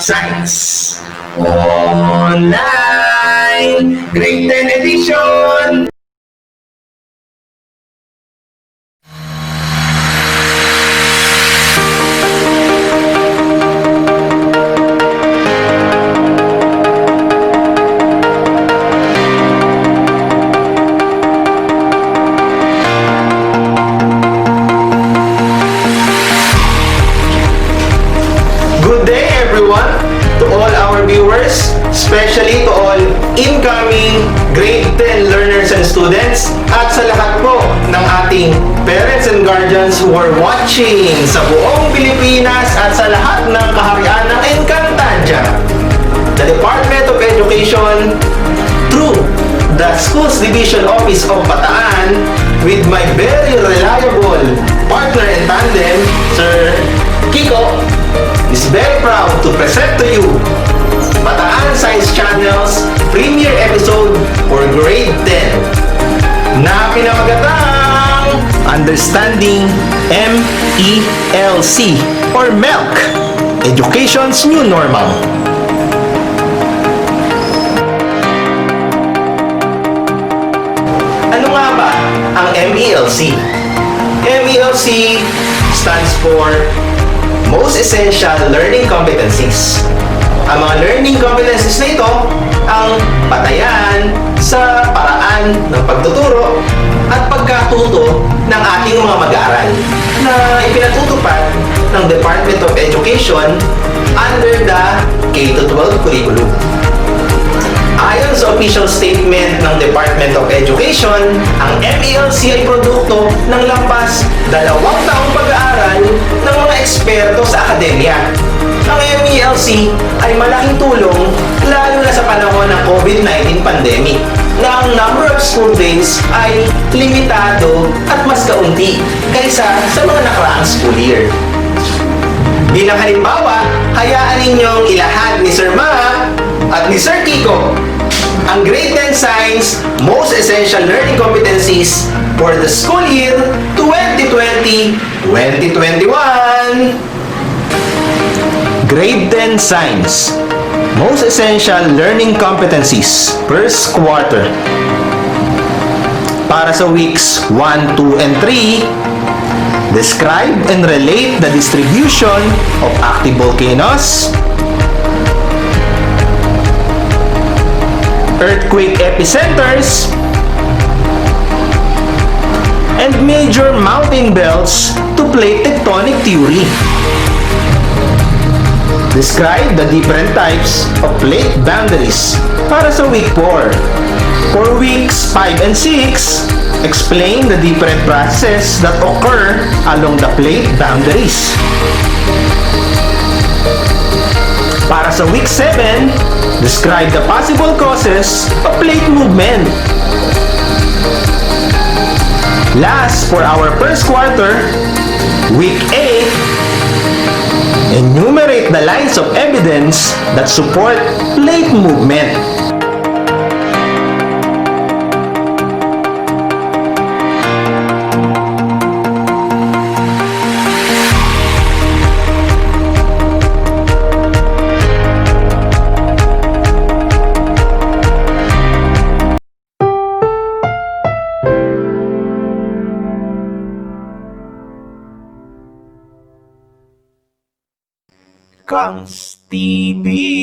Science Online Grade 10 Edition. Especially to all incoming grade 10 learners and students at sa lahat po ng ating parents and guardians who are watching sa buong Pilipinas at sa lahat ng kaharian ng Encantadia. The Department of Education, through the Schools Division Office of Bataan, with my very reliable partner and tandem, Sir Kiko, is very proud to present to you Bataan Science Channel's premiere episode for grade 10 na pinamagatang Understanding MELC or MELC, Education's New Normal. Ano nga ba ang MELC? MELC stands for Most Essential Learning Competencies. Ang mga learning competencies na ito ang batayan sa paraan ng pagtuturo at pagkatuto ng ating mga mag-aaral na ipinatutupad ng Department of Education under the K-12 curriculum. Ayon sa official statement ng Department of Education, ang MELC ay produkto ng lampas 2 taong pag-aaral ng mga eksperto sa akademya. Ang MELC ay malaking tulong lalo na sa panahon ng COVID-19 pandemic na ang number of school days ay limitado at mas kaunti kaysa sa mga nakaraang school year. Bilang halimbawa, hayaan ninyong ilahad ni Sir Ma at ni Sir Kiko ang Grade 10 Science Most Essential Learning Competencies for the school year 2020-2021. Grade 10 Science Most Essential Learning Competencies First Quarter. Para sa weeks 1, 2, and 3, describe and relate the distribution of active volcanoes, earthquake epicenters, and major mountain belts to plate tectonic theory. Describe the different types of plate boundaries para sa week 4. For weeks 5 and 6, explain the different processes that occur along the plate boundaries. Para sa week 7, describe the possible causes of plate movement. Last, for our first quarter, week 8, enumerate the lines of evidence that support plate movement. KangZ TV.